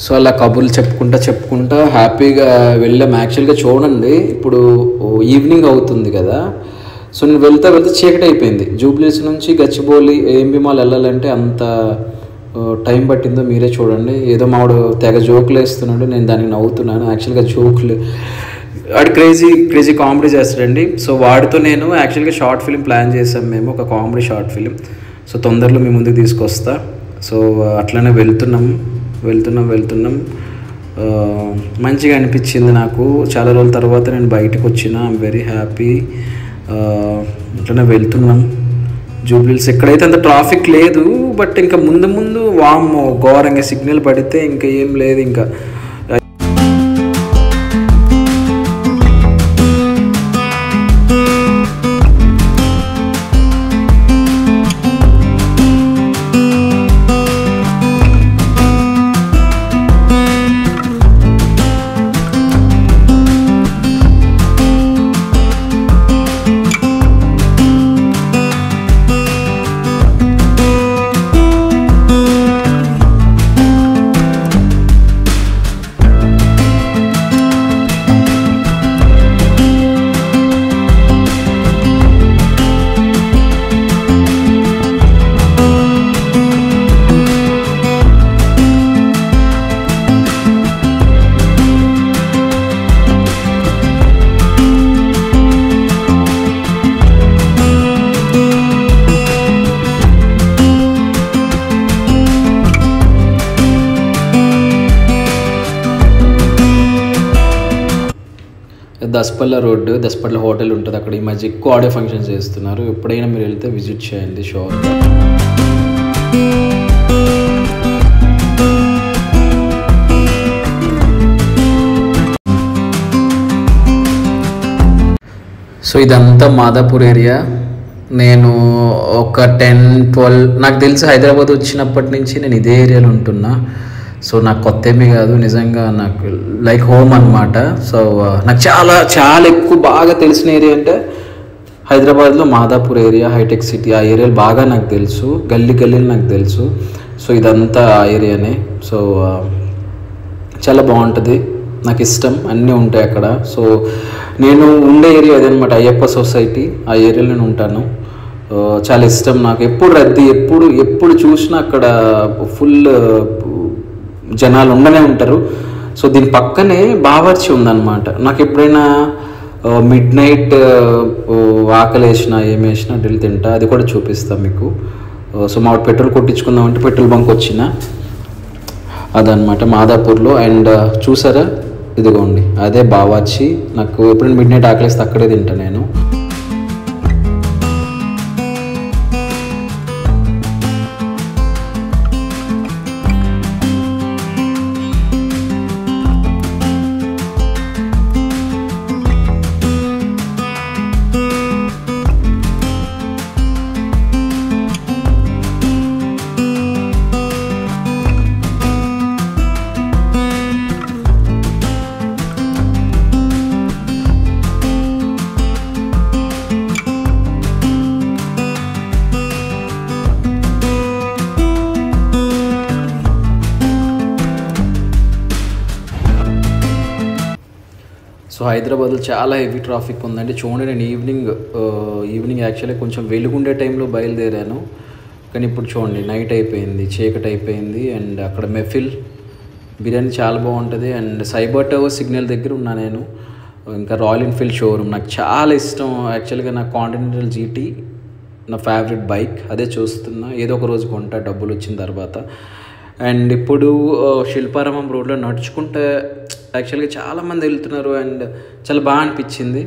So అలా కబుర్లు చెప్పుకుంటా హ్యాపీగా వెళ్ళాం. యాక్చువల్గా చూడండి, ఇప్పుడు ఈవినింగ్ అవుతుంది కదా, సో నేను వెళ్తా చీకటి అయిపోయింది. జూబ్లీస్ నుంచి గచ్చిబౌలి ఏఎంబీ మాల్ వెళ్ళాలంటే అంత టైం పట్టిందో మీరే చూడండి. ఏదో మావాడు తెగ జోకులు వేస్తున్నాడు, నేను దానికి నవ్వుతున్నాను. యాక్చువల్గా జోకులు వాడు క్రేజీ కామెడీ చేస్తాడండి. సో వాడితో నేను యాక్చువల్గా షార్ట్ ఫిలిం ప్లాన్ చేసాం మేము, ఒక కామెడీ షార్ట్ ఫిలిం. సో తొందరలో మీ ముందుకు తీసుకొస్తా. సో అట్లనే వెళ్తున్నాం. మంచిగా అనిపించింది నాకు. చాలా రోజుల తర్వాత నేను బయటకు వచ్చిన. I'm very happy. అట్లనే వెళ్తున్నాం జూబ్లీస్. ఎక్కడైతే అంత ట్రాఫిక్ లేదు, బట్ ఇంకా ముందు వామ్మో ఘోరంగా సిగ్నల్ పడితే ఇంకా ఏం లేదు. ఇంకా దసపల్ల రోడ్డు, దసపల్ల హోటల్ ఉంటుంది అక్కడ. ఈ మధ్య ఎక్కువ ఆడియో ఫంక్షన్స్ చేస్తున్నారు. ఎప్పుడైనా మీరు వెళ్తే విజిట్ చేయండి షోర్గా. సో ఇదంతా మాదాపూర్ ఏరియా. నేను ఒక 10-12 నాకు తెలిసి హైదరాబాద్ వచ్చినప్పటి నుంచి నేను ఇదే ఏరియాలో ఉంటున్నా. సో నాకు కొత్త ఏమీ కాదు, నిజంగా నాకు లైక్ హోమ్ అనమాట. సో నాకు చాలా ఎక్కువ బాగా తెలిసిన ఏరియా అంటే హైదరాబాద్లో మాదాపూర్ ఏరియా, హైటెక్ సిటీ, ఆ ఏరియాలు బాగా నాకు తెలుసు. గల్లీలు నాకు తెలుసు. సో ఇదంతా ఆ ఏరియానే. సో చాలా బాగుంటుంది, నాకు ఇష్టం, అన్నీ ఉంటాయి అక్కడ. సో నేను ఉండే ఏరియా అదనమాట, అయ్యప్ప సొసైటీ. ఆ ఏరియాలో నేను ఉంటాను. చాలా ఇష్టం నాకు. ఎప్పుడు రద్దీ, ఎప్పుడు చూసినా అక్కడ ఫుల్ జనాలు ఉండనే ఉంటారు. సో దీని పక్కనే బావర్చి ఉందన్నమాట. నాకు ఎప్పుడైనా మిడ్ నైట్ ఆకలి వేసినా ఏమేసినా డ్రిల్ తింటా, అది కూడా చూపిస్తాను మీకు. సో మా పెట్రోల్ కొట్టించుకుందామంటే పెట్రోల్ బంక్ వచ్చిన అదనమాట మాదాపూర్లో. అండ్ చూసారా, ఇదిగోండి అదే బావర్చి. నాకు ఎప్పుడైనా మిడ్ నైట్ ఆకలిస్తే అక్కడే తింటా నేను. సో హైదరాబాద్లో చాలా హెవీ ట్రాఫిక్ ఉందండి. చూడండి, నేను ఈవినింగ్ యాక్చువల్లీ కొంచెం వెలుగుండే టైంలో బయలుదేరాను, కానీ ఇప్పుడు చూడండి నైట్ అయిపోయింది, చీకటి అయిపోయింది. అండ్ అక్కడ మెఫిల్ బిర్యానీ చాలా బాగుంటుంది. అండ్ సైబర్ టవర్ సిగ్నల్ దగ్గర ఉన్నా నేను. ఇంకా రాయల్ ఎన్ఫీల్డ్ షోరూమ్ నాకు చాలా ఇష్టం. యాక్చువల్గా నాకు కాంటినెంటల్ జీటీ నా ఫేవరెట్ బైక్, అదే చూస్తున్నా. ఏదో ఒక రోజు కొంటా డబ్బులు వచ్చిన తర్వాత. అండ్ ఇప్పుడు శిల్పారామం రోడ్లో నడుచుకుంటే యాక్చువల్గా చాలామంది వెళ్తున్నారు అండ్ చాలా బాగా అనిపించింది.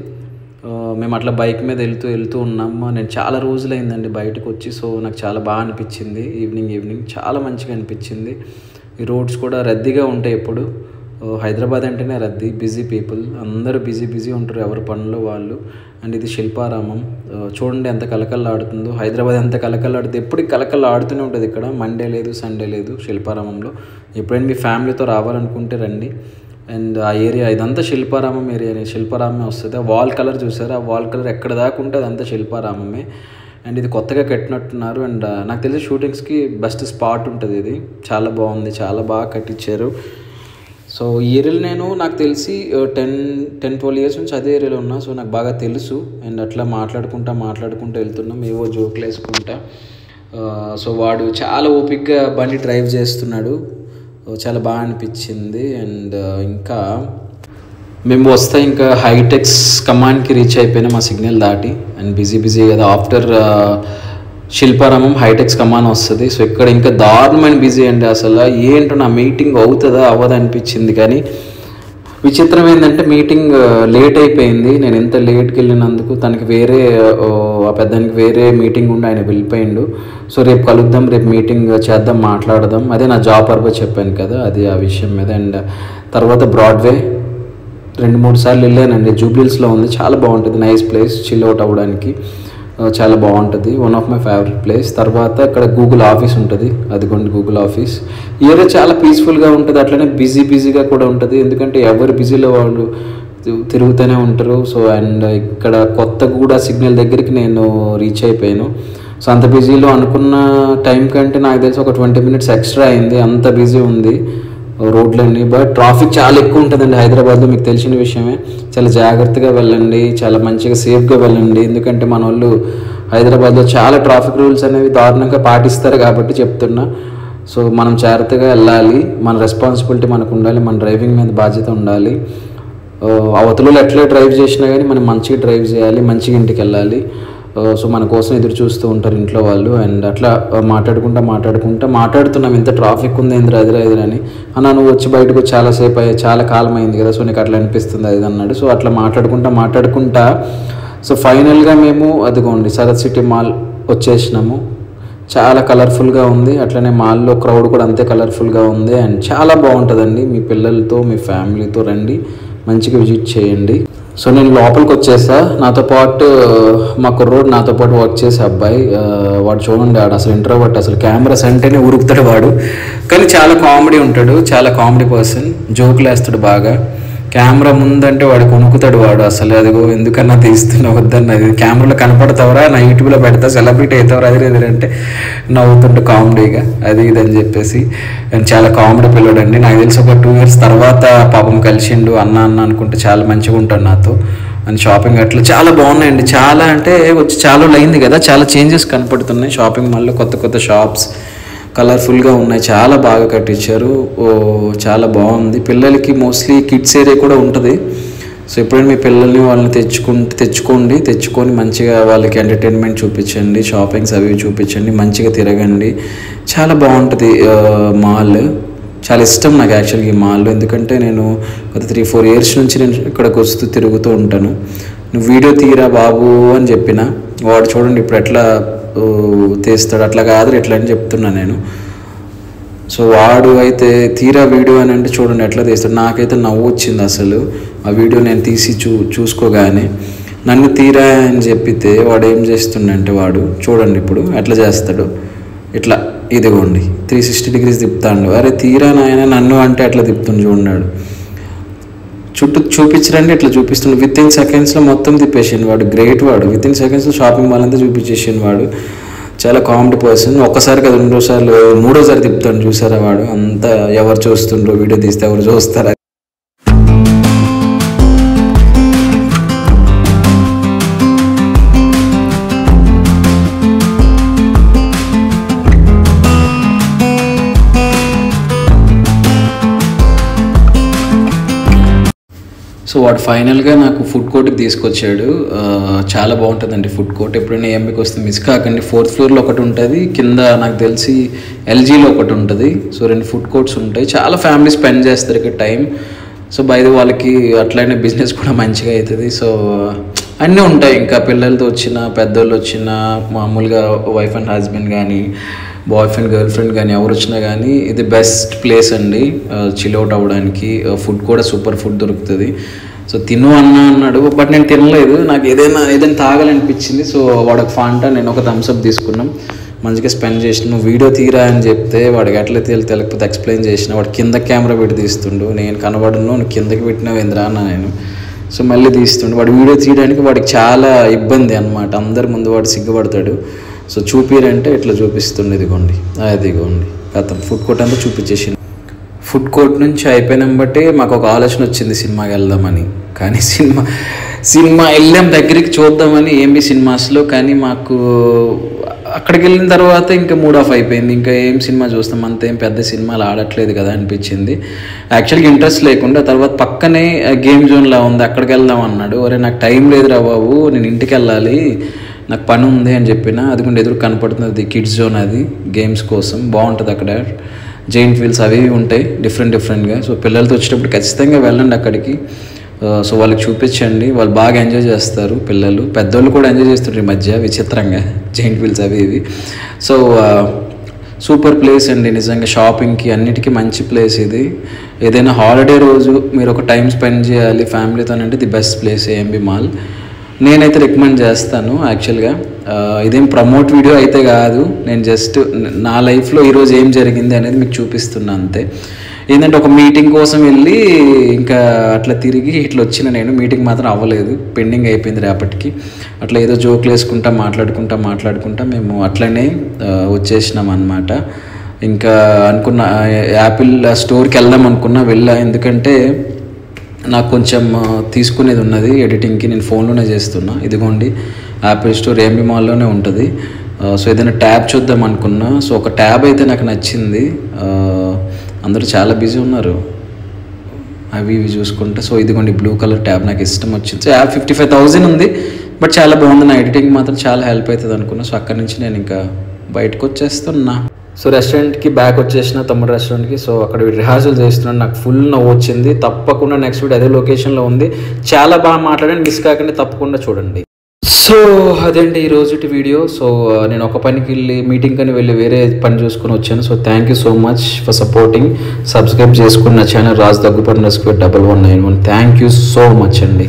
మేము అట్లా బైక్ మీద వెళ్తూ ఉన్నాము. నేను చాలా రోజులైందండి బయటకు వచ్చి. సో నాకు చాలా బాగా అనిపించింది. ఈవినింగ్ చాలా మంచిగా అనిపించింది. ఈ రోడ్స్ కూడా రద్దీగా ఉంటాయి ఎప్పుడు. హైదరాబాద్ అంటేనే రద్దీ, బిజీ పీపుల్, అందరూ బిజీ ఉంటారు ఎవరి పనుల్లో వాళ్ళు. అండ్ ఇది శిల్పారామం చూడండి ఎంత కలకల్లాడుతుందో. హైదరాబాద్ ఎంత కలకల్లాడుతుంది, ఎప్పుడు కలకల్లాడుతూనే ఉంటుంది ఇక్కడ. మండే లేదు, సండే లేదు శిల్పారామంలో. ఎప్పుడైనా మీ ఫ్యామిలీతో రావాలనుకుంటే రండి. అండ్ ఆ ఏరియా ఇదంతా శిల్పారామం ఏరియానే, శిల్పారామమే వస్తుంది. ఆ వాల్ కలర్ చూసారు, ఆ వాల్ కలర్ ఎక్కడ దాకా ఉంటే అదంతా శిల్పారామమే. అండ్ ఇది కొత్తగా కట్టినట్టున్నారు. అండ్ నాకు తెలిసి షూటింగ్స్కి బెస్ట్ స్పాట్ ఉంటుంది ఇది. చాలా బాగుంది, చాలా బాగా కట్టించారు. సో ఈ ఏరియాలో నేను నాకు తెలిసి 10-12 ఇయర్స్ నుంచి అదే ఏరియాలో ఉన్నా. సో నాకు బాగా తెలుసు. అండ్ అట్లా మాట్లాడుకుంటూ వెళ్తున్నాం, ఏవో జోకులు వేసుకుంటా. సో వాడు చాలా ఓపిక్గా బండి డ్రైవ్ చేస్తున్నాడు, చాలా బాగా అనిపించింది. అండ్ ఇంకా మేము వస్తే ఇంకా హైటెక్స్ కమాండ్కి రీచ్ అయిపోయినా మా సిగ్నల్ దాటి. అండ్ బిజీ కదా, ఆఫ్టర్ శిల్పారామం హైటెక్స్ కమాన్ వస్తుంది. సో ఇక్కడ ఇంకా దారుణమైన బిజీ అండి. అసలు ఏంటో నా మీటింగ్ అవుతుందా అవ్వదా అనిపించింది. కానీ విచిత్రం ఏంటంటే మీటింగ్ లేట్ అయిపోయింది. నేను ఎంత లేట్కి వెళ్ళినందుకు తనకి వేరే ఆ పెద్దానికి వేరే మీటింగ్ ఉండి ఆయన వెళ్ళిపోయిండు. సో రేపు కలుద్దాం, రేపు మీటింగ్ చేద్దాం, మాట్లాడదాం. అదే నా జాబ్ పర్పస్ చెప్పాను కదా, అది ఆ విషయం మీద. అండ్ తర్వాత బ్రాడ్వే 2-3 సార్లు వెళ్ళానండి. జూబ్లీహిల్స్లో ఉంది, చాలా బాగుంటుంది, నైస్ ప్లేస్, చిల్ అవుట్ అవ్వడానికి చాలా బాగుంటుంది, one of my favourite place. తర్వాత ఇక్కడ గూగుల్ ఆఫీస్ ఉంటుంది, అదిగోండి గూగుల్ ఆఫీస్. ఈ ఏరియా చాలా పీస్ఫుల్గా ఉంటుంది, అట్లనే బిజీగా కూడా ఉంటుంది. ఎందుకంటే ఎవరు బిజీలో వాళ్ళు తిరుగుతూనే ఉంటారు. సో అండ్ ఇక్కడ కొత్తగూడ సిగ్నల్ దగ్గరికి నేను రీచ్ అయిపోయాను. సో అంత బిజీలో అనుకున్న టైం కంటే నాకు తెలిసి ఒక 20 minutes ఎక్స్ట్రా అయింది, అంత బిజీ ఉంది రోడ్లన్నీ. బట్ ట్రాఫిక్ చాలా ఎక్కువ ఉంటుందండి హైదరాబాద్లో, మీకు తెలిసిన విషయమే. చాలా జాగ్రత్తగా వెళ్ళండి, చాలా మంచిగా సేఫ్గా వెళ్ళండి. ఎందుకంటే మన వాళ్ళు హైదరాబాద్లో చాలా ట్రాఫిక్ రూల్స్ అనేవి దారుణంగా పాటిస్తారు కాబట్టి చెప్తున్నా. సో మనం జాగ్రత్తగా వెళ్ళాలి, మన రెస్పాన్సిబిలిటీ మనకు ఉండాలి, మన డ్రైవింగ్ మీద బాధ్యత ఉండాలి. అవతలలో ఎట్లా డ్రైవ్ చేసినా కానీ మనం మంచిగా డ్రైవ్ చేయాలి, మంచిగా ఇంటికి వెళ్ళాలి. సో మన కోసం ఎదురు చూస్తూ ఉంటారు ఇంట్లో వాళ్ళు. అండ్ అట్లా మాట్లాడుతున్నాం, ఇంత ట్రాఫిక్ ఉంది ఏంద్ర ఎదురని. అన్న నువ్వు వచ్చి బయటకు చాలాసేపు చాలా కాలం అయింది కదా, సో నీకు అట్లా అనిపిస్తుంది అది అన్నాడు. సో అట్లా మాట్లాడుకుంటా సో ఫైనల్గా మేము అదిగోండి సరత్ సిటీ మాల్ వచ్చేసినాము. చాలా కలర్ఫుల్గా ఉంది, అట్లనే మాల్లో క్రౌడ్ కూడా అంతే కలర్ఫుల్గా ఉంది. అండ్ చాలా బాగుంటుందండి, మీ పిల్లలతో మీ ఫ్యామిలీతో రండి, మంచిగా విజిట్ చేయండి. సో నేను లోపలికి వచ్చేసా. నాతో పాటు మా కుర్రోడు నాతో పాటు వర్క్ చేసే అబ్బాయి, వాడు చూడండి వాడు అసలు ఇంట్రోవర్ట్, అసలు కెమెరాస్ అంటేనే ఉరుకుతాడు వాడు. కానీ చాలా కామెడీ ఉంటాడు, చాలా కామెడీ పర్సన్, జోకులు వేస్తాడు బాగా. కెమెరా ముందంటే వాడు కొనుక్కుతాడు వాడు. అసలు అదిగో ఎందుకన్నా తీస్తున్నా వద్దన్న, ఇది కెమెరాలో కనపడతావరా, నా యూట్యూబ్లో పెడతా, సెలబ్రిటీ అవుతావరా ఎదురంటే నవ్వుతుంటే కామెడీగా అది ఇది అని చెప్పేసి. అండ్ చాలా కామెడీ పిల్లడండి. నాకు తెలిసి ఒక 2 years తర్వాత పాపం కలిసిండు, అన్న అనుకుంటే చాలా మంచిగా ఉంటాడు నాతో. అండ్ షాపింగ్ అట్లా చాలా బాగున్నాయండి. చాలా అంటే వచ్చి చాలా అయింది కదా, చాలా చేంజెస్ కనపడుతున్నాయి షాపింగ్ మాల్లో. కొత్త షాప్స్ కలర్ఫుల్గా ఉన్నాయి, చాలా బాగా కట్టించారు, చాలా బాగుంది. పిల్లలకి మోస్ట్లీ కిడ్స్ ఏరియా కూడా ఉంటుంది. సో ఎప్పుడైనా మీ పిల్లల్ని వాళ్ళని తెచ్చుకొని మంచిగా వాళ్ళకి ఎంటర్టైన్మెంట్ చూపించండి, షాపింగ్స్ అవి చూపించండి, మంచిగా తిరగండి. చాలా బాగుంటుంది మాల్, చాలా ఇష్టం నాకు యాక్చువల్గా ఈ మాల్. ఎందుకంటే నేను గత 3-4 years నుంచి నేను ఇక్కడికి వస్తూ తిరుగుతూ ఉంటాను. నువ్వు వీడియో తీరా బాబు అని చెప్పిన, వాడు చూడండి ఇప్పుడు ఎట్లా తీస్తాడు, అట్లా కాదు ఎట్లా అని చెప్తున్నా నేను. సో వాడు అయితే తీరా వీడియో అని అంటే చూడండి ఎట్లా తీస్తాడు. నాకైతే నవ్వు వచ్చింది అసలు ఆ వీడియో నేను తీసి చూసుకోగానే. నన్ను తీరా అని చెప్పితే వాడు ఏం చేస్తుండంటే వాడు చూడండి ఇప్పుడు ఎట్లా చేస్తాడు, ఇట్లా ఇదిగోండి 360 degrees తిప్పుతాడు. అరే తీరా నాయన నన్ను అంటే అట్లా తిప్పుతుంది చూడండి. చుట్టూ చూపించరండి ఇట్లా చూపిస్తుండే, విత్ ఇన్ సెకండ్స్లో మొత్తం తిప్పేసాను వాడు. గ్రేట్ వాడు, విత్ ఇన్ సెకండ్స్లో షాపింగ్ మాల్ అంతా చూపించేసాను వాడు. చాలా కామెడీ పర్సన్. ఒక్కసారి కదా 2 సార్లు 3వ సారి తిప్పుతాను చూసారా వాడు. అంతా ఎవరు చూస్తుండ్రో, వీడియో తీస్తే ఎవరు చూస్తారా. సో వాడు ఫైనల్గా నాకు ఫుడ్ కోర్ట్కి తీసుకొచ్చాడు. చాలా బాగుంటుందండి ఫుడ్ కోర్ట్. ఎప్పుడైనా ఏఎంబీకి వస్తే మిస్ కాకండి. 4th floorలో ఒకటి ఉంటుంది, కింద నాకు తెలిసి ఎల్జీలో ఒకటి ఉంటుంది. సో 2 ఫుడ్ కోర్ట్స్ ఉంటాయి. చాలా ఫ్యామిలీ స్పెండ్ చేస్తారు ఇక్కడ టైం. సో బయట వాళ్ళకి అట్లనే బిజినెస్ కూడా మంచిగా అవుతుంది. సో అన్నీ ఉంటాయి. ఇంకా పిల్లలతో వచ్చిన, పెద్దోళ్ళు వచ్చిన, మామూలుగా వైఫ్ అండ్ హస్బెండ్ కానీ, బాయ్ ఫ్రెండ్ గర్ల్ ఫ్రెండ్ కానీ ఎవరు వచ్చినా కానీ ఇది బెస్ట్ ప్లేస్ అండి చిల్అవుట్ అవ్వడానికి. ఫుడ్ కూడా సూపర్ ఫుడ్ దొరుకుతుంది. సో తిను అన్నాడు, బట్ నేను తినలేదు. నాకు ఏదైనా తాగాలనిపించింది. సో వాడికి ఫాంటా, నేను ఒక థమ్స్అప్ తీసుకున్నాం, మంచిగా స్పెండ్ చేసిన. వీడియో తీరా అని చెప్తే వాడికి ఎట్లా తెలియకపోతే ఎక్స్ప్లెయిన్ చేసిన. వాడు కింద కెమెరా పెట్టి తీస్తుండు, నేను కనబడను, నువ్వు కిందకి పెట్టినావు ఏంద్రా అన్న నేను. సో మళ్ళీ తీస్తుండు. వాడు వీడియో తీయడానికి వాడికి చాలా ఇబ్బంది అనమాట, అందరి ముందు వాడు సిగ్గుపడతాడు. సో చూపిరంటే ఇట్లా చూపిస్తుండే, ఇదిగోండి కథం ఫుడ్ కోర్ట్ అంతా చూపించేసి. ఫుడ్ కోర్ట్ నుంచి అయిపోయినాం బట్టి మాకు ఒక ఆలోచన వచ్చింది సినిమాకి వెళ్దామని. కానీ సినిమా వెళ్ళాం దగ్గరికి చూద్దామని ఏమి సినిమాస్లో, కానీ మాకు అక్కడికి వెళ్ళిన తర్వాత ఇంకా మూడ్ ఆఫ్ అయిపోయింది. ఇంకా ఏం సినిమా చూస్తాం, అంత ఏం పెద్ద సినిమాలు ఆడట్లేదు కదా అనిపించింది. యాక్చువల్గా ఇంట్రెస్ట్ లేకుండా తర్వాత పక్కనే గేమ్ జోన్లా ఉంది, అక్కడికి వెళ్దాం అన్నాడు. ఒరే నాకు టైం లేదురా బాబు, నేను ఇంటికి వెళ్ళాలి, నాకు పని ఉంది అని చెప్పిన. అది కూడా ఎదురు కనపడుతుంది కిడ్స్ జోన్, అది గేమ్స్ కోసం బాగుంటుంది అక్కడ. జైంట్ వీల్స్ అవి ఉంటాయి డిఫరెంట్గా. సో పిల్లలతో వచ్చేటప్పుడు ఖచ్చితంగా వెళ్ళండి అక్కడికి. సో వాళ్ళకి చూపించండి, వాళ్ళు బాగా ఎంజాయ్ చేస్తారు. పిల్లలు పెద్దోళ్ళు కూడా ఎంజాయ్ చేస్తుంటారు ఈ మధ్య విచిత్రంగా జైంట్ వీల్స్ అవి ఇవి. సో సూపర్ ప్లేస్ అండి నిజంగా, షాపింగ్కి అన్నిటికీ మంచి ప్లేస్ ఇది. ఏదైనా హాలిడే రోజు మీరు ఒక టైం స్పెండ్ చేయాలి ఫ్యామిలీతో అంటే the best place AMB mall. నేనైతే రికమెండ్ చేస్తాను. యాక్చువల్గా ఇదేం ప్రమోట్ వీడియో అయితే కాదు, నేను జస్ట్ నా లైఫ్లో ఈరోజు ఏం జరిగింది అనేది మీకు చూపిస్తున్నా అంతే. ఏంటంటే ఒక మీటింగ్ కోసం వెళ్ళి ఇంకా అట్లా తిరిగి ఇట్లా వచ్చిన నేను. మీటింగ్ మాత్రం అవ్వలేదు, పెండింగ్ అయిపోయింది రేపటికి. అట్లా ఏదో జోకులు వేసుకుంటా మాట్లాడుకుంటా మేము అట్లనే వచ్చేసినాం అన్నమాట. ఇంకా అనుకున్న యాపిల్ స్టోర్కి వెళ్దాం అనుకున్నా, వెళ్ళా. ఎందుకంటే నాకు కొంచెం తీసుకునేది ఉన్నది ఎడిటింగ్కి, నేను ఫోన్లోనే చేస్తున్నా. ఇదిగోండి యాపిల్ స్టోర్ ఏఎంబి మాల్లోనే ఉంటుంది. సో ఏదైనా ట్యాబ్ చూద్దాం అనుకున్నా. సో ఒక ట్యాబ్ అయితే నాకు నచ్చింది. అందరూ చాలా బిజీ ఉన్నారు అవి ఇవి చూసుకుంటే. సో ఇదిగోండి బ్లూ కలర్ ట్యాబ్ నాకు ఇష్టం వచ్చింది. సో యాప్ 55,000 ఉంది, బట్ చాలా బాగుంది. నా ఎడిటింగ్ మాత్రం చాలా హెల్ప్ అవుతుంది అనుకున్నా. సో అక్కడి నుంచి నేను ఇంకా బయటకు వచ్చేస్తున్నా. సో రెస్టారెంట్కి బ్యాక్ వచ్చేసిన, తమ్ముడు రెస్టారెంట్కి. సో అక్కడ రిహార్సల్ చేస్తున్నాను, నాకు ఫుల్ నవ్వు వచ్చింది. తప్పకుండా నెక్స్ట్ వీడియో అదే లొకేషన్లో ఉంది, చాలా బాగా మాట్లాడండి, మిస్ కాకుండా తప్పకుండా చూడండి. సో అదేంటి ఈరోజు వీడియో. సో నేను ఒక పనికి వెళ్ళి మీటింగ్ అని వెళ్ళి వేరే పని చూసుకొని వచ్చాను. So thank you so much for supporting. Subscribe చేసుకున్న channel Raj Daggupati _19191. Thank you so much అండి.